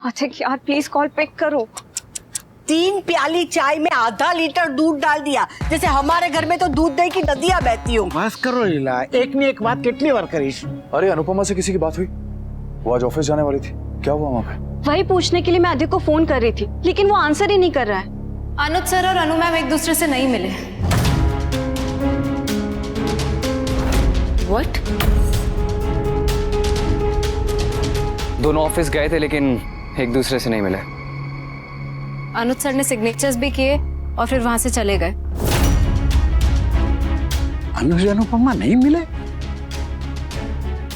साथिक यार please call pick करो। 3 प्याली चाय में आधा लीटर दूध डाल दिया, जैसे हमारे घर में तो दूध दही की नदियां बहती हो। बस करो लीला, एक नहीं एक बात कितनी बार करीश। अरे अनुपमा से किसी की बात हुई? वो आज ऑफिस जाने वाली थी, क्या हुआ वहाँ पे? वही पूछने के लिए मैं अधिक को फोन कर रही थी, लेकिन वो आंसर ही नहीं कर रहा है। अनुज सर और अनु मैम एक दूसरे से नहीं मिले। व्हाट? दोनों ऑफिस गए थे लेकिन एक दूसरे से नहीं मिले। अनुज सर ने सिग्नेचर्स भी किए और फिर वहां से चले गए। अनुज अनुपमा नहीं मिले?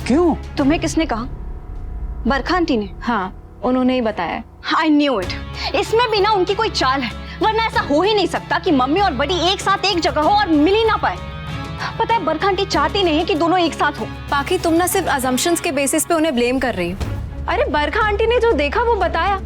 क्यों? तुम्हें किसने कहा? बरखा आंटी ने। हाँ, उन्होंने ही बताया। I knew it. इसमें भी ना उनकी कोई चाल है, वरना ऐसा हो ही नहीं सकता कि मम्मी और बड़ी एक साथ एक जगह हो और मिल ही ना पाए। पता है बरखा आंटी चाहती नहीं है कि दोनों एक साथ हो। बाकी तुम ना सिर्फ अजम्पशंस के बेसिस पे उन्हें ब्लेम कर रही हो। अरे बरखा आंटी ने जो देखा वो बताया।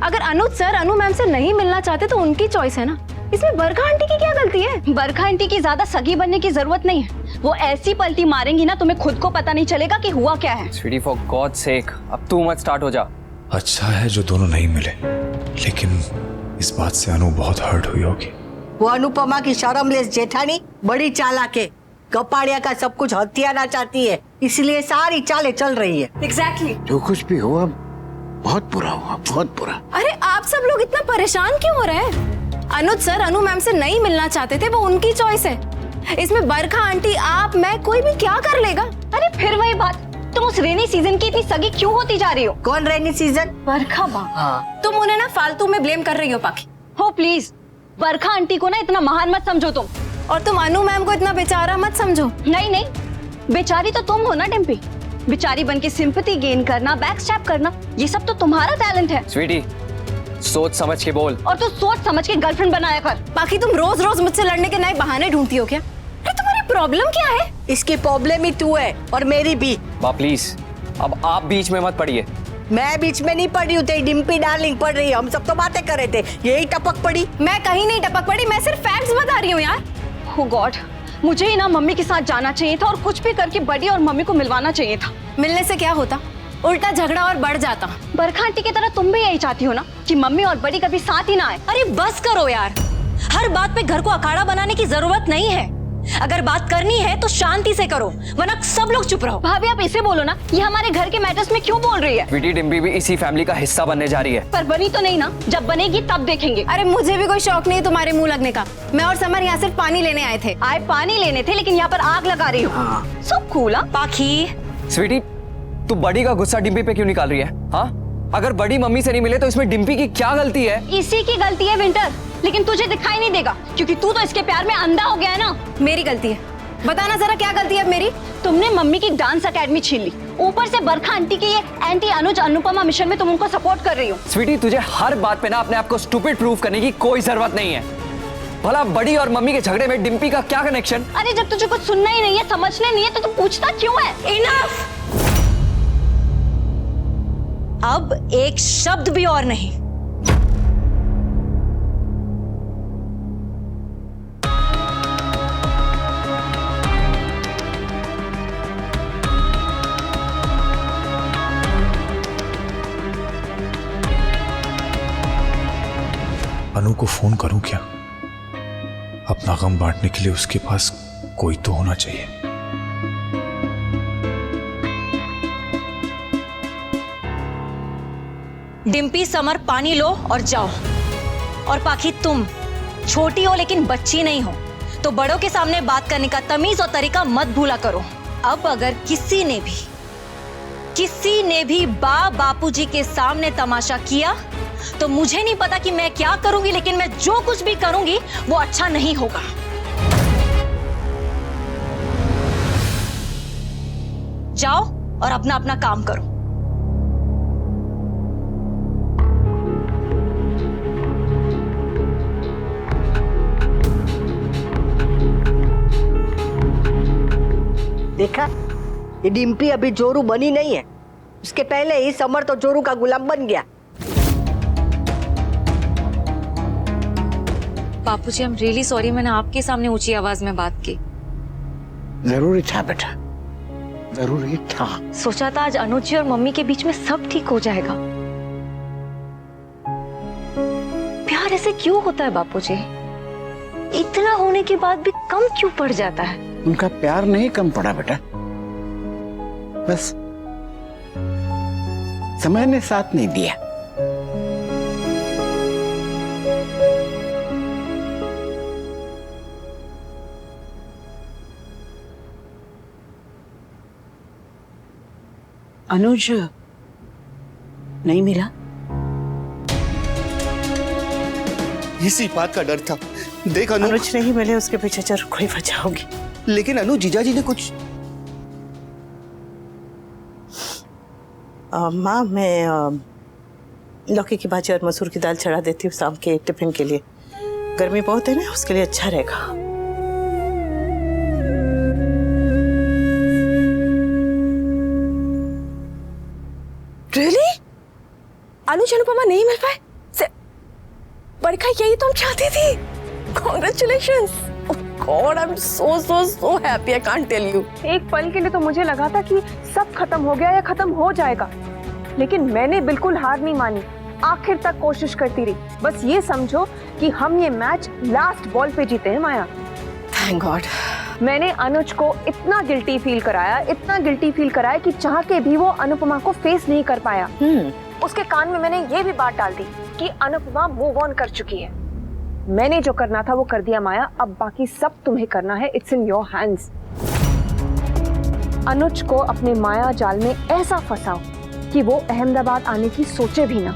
अगर अनुज सर अनु मैम से नहीं मिलना चाहते तो उनकी चॉइस है ना, इसमें बरखा आंटी की क्या गलती है? बरखा आंटी की ज्यादा सगी बनने की जरूरत नहीं है, वो ऐसी पलटी मारेंगी ना तुम्हें खुद को पता नहीं चलेगा कि हुआ क्या है। स्वीटी फॉर गॉड सेक, अब तू मत स्टार्ट हो जा। अच्छा है जो दोनों नहीं मिले, लेकिन इस बात से अनु बहुत हर्ट हुई होगी। वो अनुपमा की शर्मलेस जेठानी बड़ी चालाक है, कपाड़िया का सब कुछ हथियाना चाहती है, इसलिए सारी चालें चल रही है। एग्जैक्टली। जो कुछ भी हुआ बहुत बुरा हुआ, बहुत बुरा। अरे आप सब लोग इतना परेशान क्यों हो रहे हैं? अनुज सर अनु मैम से नहीं मिलना चाहते थे, वो उनकी चॉइस है। इसमें बरखा आंटी, आप, मैं, कोई भी क्या कर लेगा? अरे फिर वही बात, तुम उस रेनी सीजन की इतनी सगी क्यों होती जा रही हो? कौन रेनी सीजन? बरखा बा। हाँ। तुम उन्हें ना फालतू में ब्लेम कर रही हो पाखी। हो प्लीज, बरखा आंटी को ना इतना महान मत समझो तुम। और तुम अनु मैम को इतना बेचारा मत समझो। नहीं नहीं, बेचारी तो तुम हो ना डिम्पी। बेचारी बन के सिंपैथी गेन करना, बैकस्टैप करना, ये सब तो तुम्हारा टैलेंट है। स्वीटी सोच समझ के बोल। और तू सोच समझ के गर्लफ्रेंड बनाया कर। बाकी तुम रोज रोज मुझसे लड़ने के नए बहाने ढूंढती हो क्या? अरे तुम्हारी प्रॉब्लम क्या है? इसकी प्रॉब्लम ही तू है और मेरी भी। बा प्लीज, अब आप बीच में मत पड़िए। मैं बीच में नहीं पड़ी हूँ, तेरी डिम्पी डार्लिंग पड़ रही है। हम सब तो बातें कर रहे थे, यही टपक पड़ी। मैं कहीं नहीं टपक पड़ी, मैं सिर्फ फैक्ट्स बता रही हूँ यार। Oh God, मुझे ही ना मम्मी के साथ जाना चाहिए था और कुछ भी करके बड़ी और मम्मी को मिलवाना चाहिए था। मिलने से क्या होता? उल्टा झगड़ा और बढ़ जाता। बरखा आंटी की तरह तुम भी यही चाहती हो ना कि मम्मी और बड़ी कभी साथ ही ना आए। अरे बस करो यार, हर बात पे घर को अखाड़ा बनाने की जरूरत नहीं है। अगर बात करनी है तो शांति से करो, वरना सब लोग चुप रहो। भाभी आप इसे बोलो ना, ये हमारे घर के मैटर्स में क्यों बोल रही है? स्वीटी डिम्पी भी इसी फैमिली का हिस्सा बनने जा रही है। पर बनी तो नहीं ना, जब बनेगी तब देखेंगे। अरे मुझे भी कोई शौक नहीं है तुम्हारे मुंह लगने का। मैं और समर यहाँ सिर्फ पानी लेने आए थे। आए पानी लेने थे, लेकिन यहाँ पर आग लगा रही हो। सब कूल। पाखी, स्वीटी तू बड़ी का गुस्सा डिम्पी पे क्यों निकाल रही है? हाँ, अगर बड़ी मम्मी से नहीं मिले तो इसमें डिम्पी की क्या गलती है? इसी की गलती है विंटर, लेकिन तुझे दिखाई नहीं देगा क्योंकि तू तो इसके प्यार में अंधा हो गया है ना। मेरी गलती है, बताना जरा क्या गलती है मेरी? तुमने मम्मी की डांस एकेडमी छीन ली, ऊपर से बरखा आंटी के ये एंटी अनुज अनुपमा मिशन में तुम उनको सपोर्ट कर रही हो। स्वीटी तुझे हर बात पे ना अपने आप को स्टूपिड प्रूव करने की कोई जरूरत नहीं है। भला बड़ी और मम्मी के झगड़े में डिम्पी का क्या कनेक्शन? अरे जब तुझे कुछ सुनना ही नहीं है, समझना नहीं है, तो तू पूछता क्यों है? इनफ! अब एक शब्द भी और नहीं। अनु को फोन करूं क्या? अपना गम बांटने के लिए उसके पास कोई तो होना चाहिए। डिम्पी, समर, पानी लो और जाओ। और पाखी, तुम छोटी हो लेकिन बच्ची नहीं हो, तो बड़ों के सामने बात करने का तमीज और तरीका मत भूला करो। अब अगर किसी ने भी बापूजी के सामने तमाशा किया तो मुझे नहीं पता कि मैं क्या करूंगी, लेकिन मैं जो कुछ भी करूंगी वो अच्छा नहीं होगा। जाओ और अपना अपना काम करो। देखा, ये डिम्पी अभी जोरू बनी नहीं है, उसके पहले ही समर तो जोरू का गुलाम बन गया। बापूजी, आई एम रियली सॉरी, मैंने आपके सामने ऊंची आवाज में बात की। जरूरी था बेटा, जरूरी था। सोचा था आज अनुज जी और मम्मी के बीच में सब ठीक हो जाएगा, प्यार ऐसे क्यों होता है बापूजी? इतना होने के बाद भी कम क्यों पड़ जाता है? उनका प्यार नहीं कम पड़ा बेटा, बस समय ने साथ नहीं दिया। अनुज नहीं मिला? इसी बात का डर था। देख अनु, अनुज नहीं मिले, उसके पीछे जरूर कोई वजह होगी। लेकिन अनु जीजा जी ने कुछ माँ, मैं लौकी की भाजी और मसूर की दाल चढ़ा देती हूँ शाम के टिफिन के लिए। गर्मी बहुत है ना, उसके लिए अच्छा रहेगा। Really? अनुज अनुपमा नहीं मिल पाए? बरखा, यही तो हम चाहती थी। Congratulations! Oh God, I'm so happy. I can't tell you. एक पल के लिए तो मुझे लगा था कि सब खत्म हो गया या खत्म हो जाएगा, लेकिन मैंने बिल्कुल हार नहीं मानी, आखिर तक कोशिश करती रही। बस ये समझो कि हम ये मैच लास्ट बॉल पे जीते हैं माया। Thank God. मैंने अनुज को इतना गिल्टी फील कराया कि चाह के भी वो अनुपमा को फेस नहीं कर पाया। उसके कान में मैंने ये भी बात डाल दी कि अनुपमा मूव ऑन कर चुकी है। मैंने जो करना था वो कर दिया माया, अब बाकी सब तुम्हें करना है। It's in your hands. Anuj को अपने माया जाल में ऐसा फंसाओ कि वो अहमदाबाद आने की सोचे भी ना।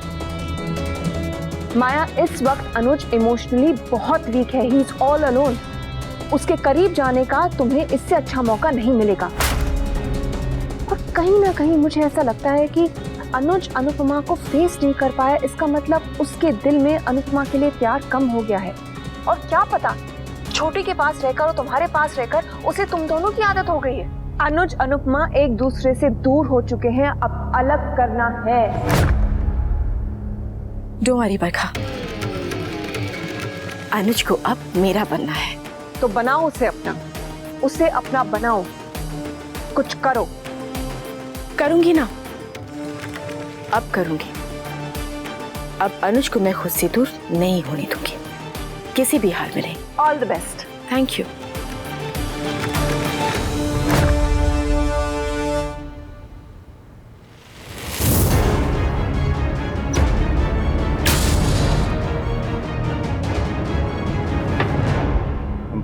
माया, इस वक्त अनुज इमोशनली बहुत वीक है। He is all alone. उसके करीब जाने का तुम्हें इससे अच्छा मौका नहीं मिलेगा। और कहीं ना कहीं मुझे ऐसा लगता है कि अनुज अनुपमा को फेस नहीं कर पाया, इसका मतलब उसके दिल में अनुपमा के लिए प्यार कम हो गया है। और क्या पता, छोटी के पास रहकर और तुम्हारे पास रहकर उसे तुम दोनों की आदत हो गई है। अनुज अनुपमा एक दूसरे से दूर हो चुके हैं, अब अलग करना है। Don't worry बरखा, अनुज को अब मेरा बनना है। तो बनाओ उसे अपना बनाओ, कुछ करो। करूंगी ना, अब करूंगी। अब अनुज को मैं खुद से दूर नहीं होने दूंगी, किसी भी हाल में नहीं। All the best. Thank you.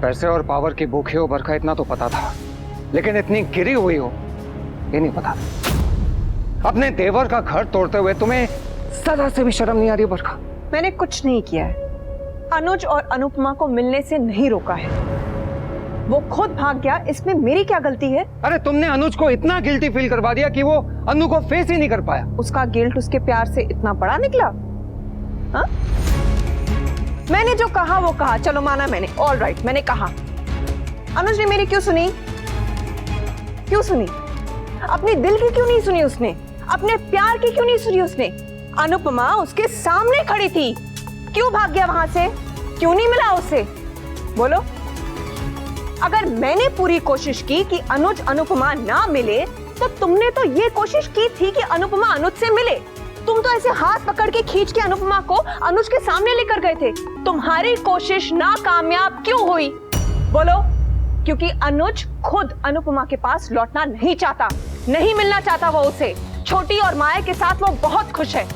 पैसे और पावर की भूखे हो बरखा, इतना तो पता था, लेकिन इतनी गिरी हुई हो ये नहीं पता। अपने देवर का घर तोड़ते हुए तुम्हें सदा से भी शर्म नहीं आ रही बरखा? मैंने कुछ नहीं किया है। अनुज और अनुपमा को मिलने से नहीं रोका है, वो खुद भाग गया। इसमें मेरी क्या गलती है? अरे तुमने अनुज को इतना गिल्टी फील करवा दिया कि वो अनु को फेस ही नहीं कर पाया। उसका गिल्ट उसके प्यार से इतना बड़ा निकला? हा? मैंने जो कहा वो कहा, चलो माना मैंने, ऑल राइट, मैंने कहा। अनुज ने मेरी क्यों सुनी? अपने दिल की क्यों नहीं सुनी उसने? अपने प्यार की क्यों नहीं सुनी उसने? अनुपमा उसके सामने खड़ी थी, क्यों भाग गया वहां से? क्यों नहीं मिला उससे? बोलो। अगर मैंने पूरी कोशिश की कि अनुज अनुपमा ना मिले, तो तुमने तो ये कोशिश की थी कि अनुपमा अनुज से मिले। तुम तो ऐसे हाथ पकड़ के खींच के अनुपमा को अनुज के सामने लेकर गए थे। तुम्हारी कोशिश नाकामयाब क्यों हुई? बोलो। क्योंकि अनुज खुद अनुपमा के पास लौटना नहीं चाहता, नहीं मिलना चाहता वो उसे। छोटी और माया के साथ वो बहुत खुश है।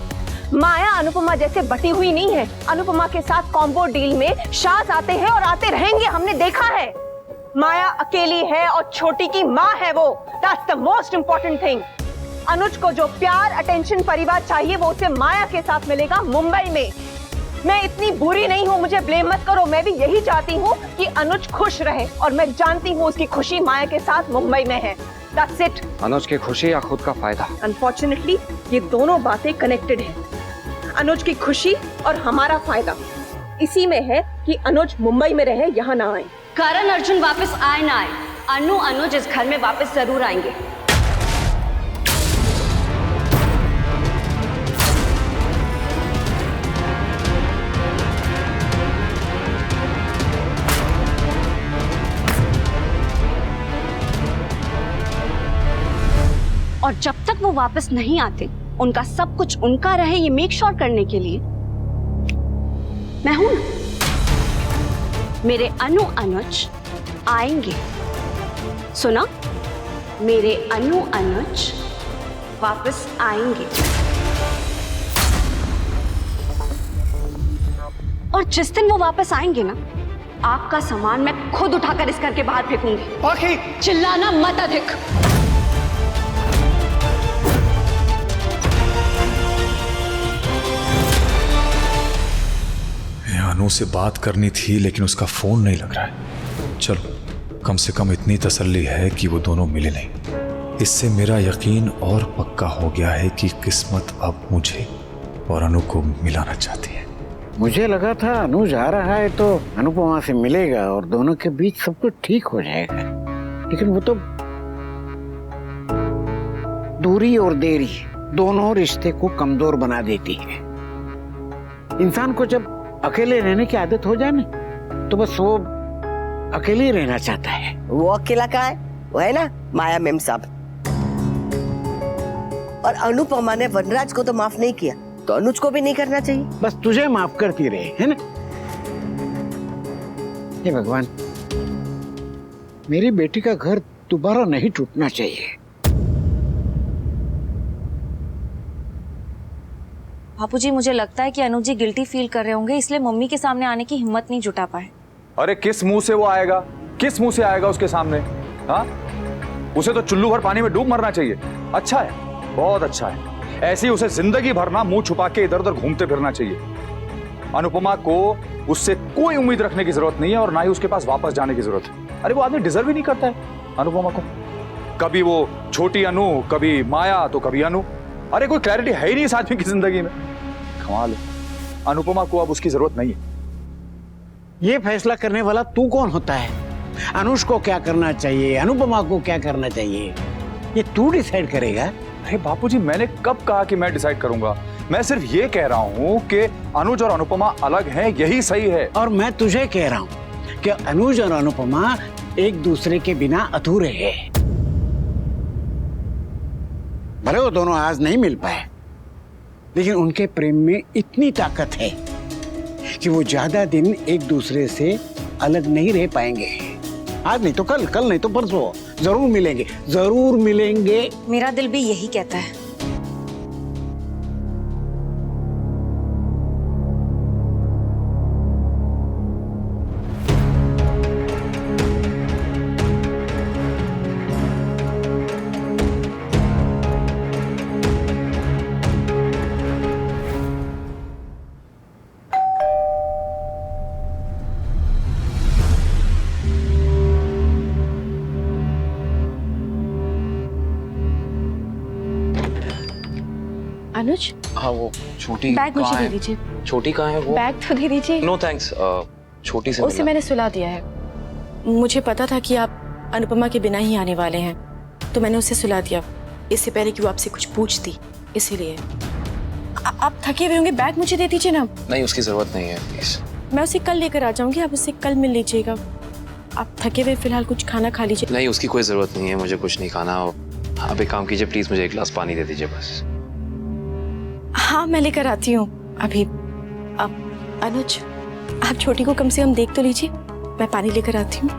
माया अनुपमा जैसे बटी हुई नहीं है। अनुपमा के साथ कॉम्बो डील में शाज आते हैं और आते रहेंगे, हमने देखा है। माया अकेली है और छोटी की माँ है वो। That's the most important thing. Anuj को जो प्यार, अटेंशन, परिवार चाहिए वो उसे माया के साथ मिलेगा मुंबई में। मैं इतनी बुरी नहीं हूँ, मुझे ब्लेम मत करो। मैं भी यही चाहती हूँ कि अनुज खुश रहे, और मैं जानती हूँ उसकी खुशी माया के साथ मुंबई में है। That's it. अनुज की खुशी या खुद का फायदा? अनफॉर्चुनेटली ये दोनों बातें कनेक्टेड हैं। अनुज की खुशी और हमारा फायदा इसी में है कि अनुज मुंबई में रहे, यहाँ ना आए। करण अर्जुन वापस आए ना आए, अनु अनुज इस घर में वापस जरूर आएंगे। और जब तक वो वापस नहीं आते, उनका सब कुछ उनका रहे, ये मेक श्योर करने के लिए मैं हूं ना। मेरे अनु अनुज आएंगे। सुना, मेरे अनु अनुज वापस आएंगे। और जिस दिन वो वापस आएंगे ना, आपका सामान मैं खुद उठाकर इस घर के बाहर फेंकूंगी। पाखी, चिल्लाना मत अधिक। अनु से बात करनी थी लेकिन उसका फोन नहीं लग रहा है। चलो, कम से कम इतनी तसल्ली है कि वो दोनों मिले नहीं। इससे मेरा यकीन और पक्का हो गया है कि किस्मत अब मुझे और अनु को मिलाना चाहती है। मुझे लगा था अनु जा रहा है तो अनुपमा से मिलेगा और दोनों के बीच सब कुछ ठीक हो जाएगा, लेकिन वो तो दूरी और देरी दोनों रिश्ते को कमजोर बना देती है। इंसान को जब अकेले रहने की आदत हो जाए ना, तो बस वो अकेले ही रहना चाहता है। वो अकेला कहाँ है? वो है ना माया मेम साहब। और अनुपमा ने वनराज को तो माफ नहीं किया, तो अनुज को भी नहीं करना चाहिए। बस तुझे माफ करती रहे, है ना? हे भगवान, मेरी बेटी का घर दोबारा नहीं टूटना चाहिए। बापूजी, मुझे लगता है कि अनुज जी गिल्टी फील कर रहे होंगे, इसलिए मम्मी के सामने आने की हिम्मत नहीं जुटा पाए। अरे किस मुंह से वो आएगा? किस मुंह से आएगा उसके सामने? हाँ, उसे तो चुल्लू भर पानी में डूब मरना चाहिए। अच्छा है, बहुत अच्छा है। ऐसी उसे जिंदगी भर ना मुंह छुपा के इधर उधर घूमते फिरना चाहिए। अनुपमा को उससे कोई उम्मीद रखने की जरूरत नहीं है और ना ही उसके पास वापस जाने की जरूरत है। अरे वो आदमी डिजर्व ही नहीं करता है अनुपमा को। कभी वो छोटी अनु, कभी माया, तो कभी अनु। अरे कोई क्लैरिटी है ही नहीं इस आदमी की जिंदगी में। कमाल है। अनुपमा को अब उसकी जरूरत नहीं है। ये फैसला करने वाला तू कौन होता है? अनुज को क्या करना चाहिए, अनुपमा को क्या करना चाहिए, ये तू डिसाइड करेगा? अरे बापूजी, मैंने कब कहा कि मैं डिसाइड करूंगा? मैं सिर्फ ये कह रहा हूं कि अनुज और अनुपमा अलग हैं, यही सही है। और मैं तुझे कह रहा हूं कि अनुज और अनुपमा एक दूसरे के बिना अधूरे हैं। भले वो दोनों आज नहीं मिल पाए, लेकिन उनके प्रेम में इतनी ताकत है कि वो ज्यादा दिन एक दूसरे से अलग नहीं रह पाएंगे। आज नहीं तो कल, कल नहीं तो परसों जरूर मिलेंगे, जरूर मिलेंगे। मेरा दिल भी यही कहता है। अनुज, हाँ वो छोटी बैग मुझे कहाँ दे है? दीजिए। छोटी कहाँ है वो? बैग तो दे दीजिए। नो थैंक्स, छोटी से उसे मिला। मैंने सुला दिया है। मुझे पता था कि आप अनुपमा के बिना ही आने वाले हैं, तो मैंने उसे सुला दिया इससे पहले कि वो आपसे कुछ पूछती, इसीलिए। आप थके हुए होंगे, बैग मुझे दे दीजिए ना। नहीं, उसकी जरूरत नहीं है, प्लीज। मैं उसे कल लेकर आ जाऊंगी, आप उसे कल मिल लीजिएगा। आप थके हुए फिलहाल कुछ खाना खा लीजिए। नहीं, उसकी कोई जरूरत नहीं है, मुझे कुछ नहीं खाना। आप एक काम कीजिए, प्लीज मुझे एक गिलास पानी दे दीजिए बस। हाँ, मैं लेकर आती हूँ अभी। अब अनुज, आप छोटी को कम से कम देख तो लीजिए, मैं पानी लेकर आती हूँ।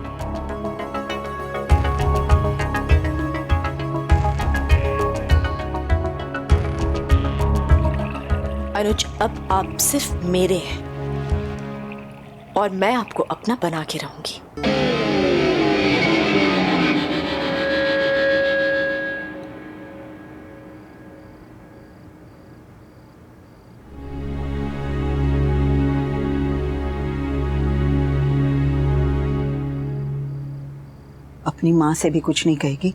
अनुज, अब आप सिर्फ मेरे हैं और मैं आपको अपना बना के रहूंगी। अपनी माँ से भी कुछ नहीं कहेगी?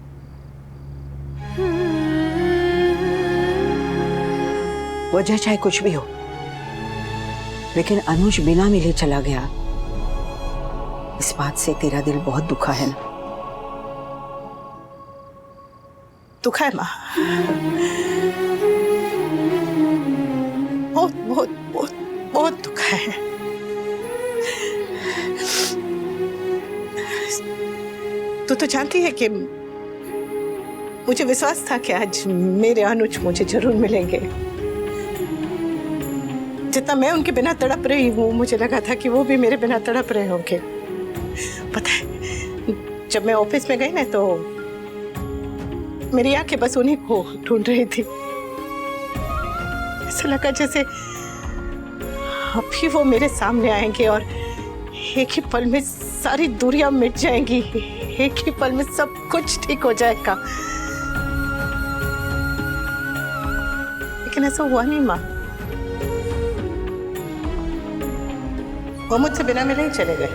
वजह चाहे कुछ भी हो, लेकिन अनुज बिना मिले चला गया, इस बात से तेरा दिल बहुत दुखा है ना? दुखा है माँ, बहुत बहुत बहुत बहुत दुखा है। तू तो जानती है कि मुझे विश्वास था कि आज मेरे अनुज मुझे जरूर मिलेंगे, जितना मैं उनके बिना तड़प रही हूँ, मुझे लगा था कि वो भी मेरे बिना तड़प रहे होंगे। पता है, जब मैं ऑफिस में गई ना तो मेरी आंखें बस उन्हीं को ढूंढ रही थी। ऐसा लगा जैसे अभी वो मेरे सामने आएंगे और एक ही पल में सारी दूरियां मिट जाएंगी, एक ही पल में सब कुछ ठीक हो जाएगा। लेकिन ऐसा हुआ नहीं माँ। वो मुझसे बिना मिले ही चले गए।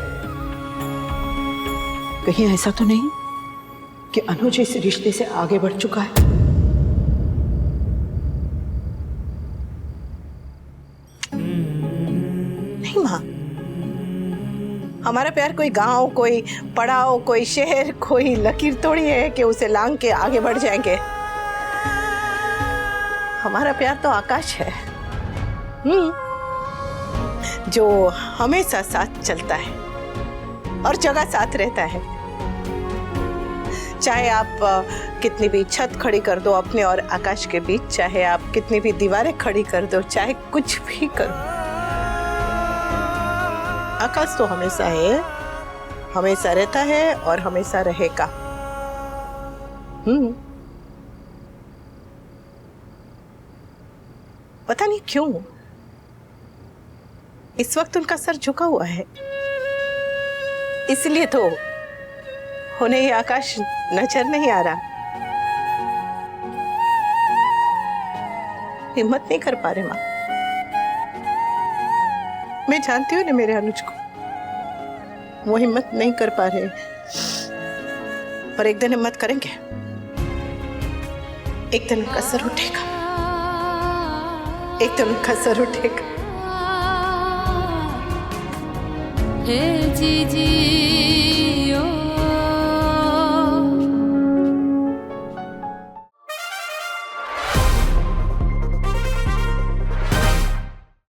कहीं ऐसा तो नहीं कि अनुज इस रिश्ते से आगे बढ़ चुका है? नहीं माँ, हमारा प्यार कोई गांव, कोई पड़ाव, कोई शहर, कोई लकीर थोड़ी है कि उसे लांग के आगे बढ़ जाएंगे। हमारा प्यार तो आकाश है, जो हमेशा साथ चलता है और जगह साथ रहता है। चाहे आप कितनी भी छत खड़ी कर दो अपने और आकाश के बीच, चाहे आप कितनी भी दीवारें खड़ी कर दो, चाहे कुछ भी करो, आकाश तो हमेशा है, हमेशा रहता है और हमेशा रहेगा। पता नहीं क्यों इस वक्त उनका सर झुका हुआ है, इसलिए तो उन्हें ये आकाश नजर नहीं आ रहा। हिम्मत नहीं कर पा रहे माँ। मैं जानती हूँ ना मेरे अनुज को, वो हिम्मत नहीं कर पा रहे, पर एक दिन हिम्मत करेंगे, एक दिन उनका सर उठेगा, एक दिन उनका सर उठेगा। जी जी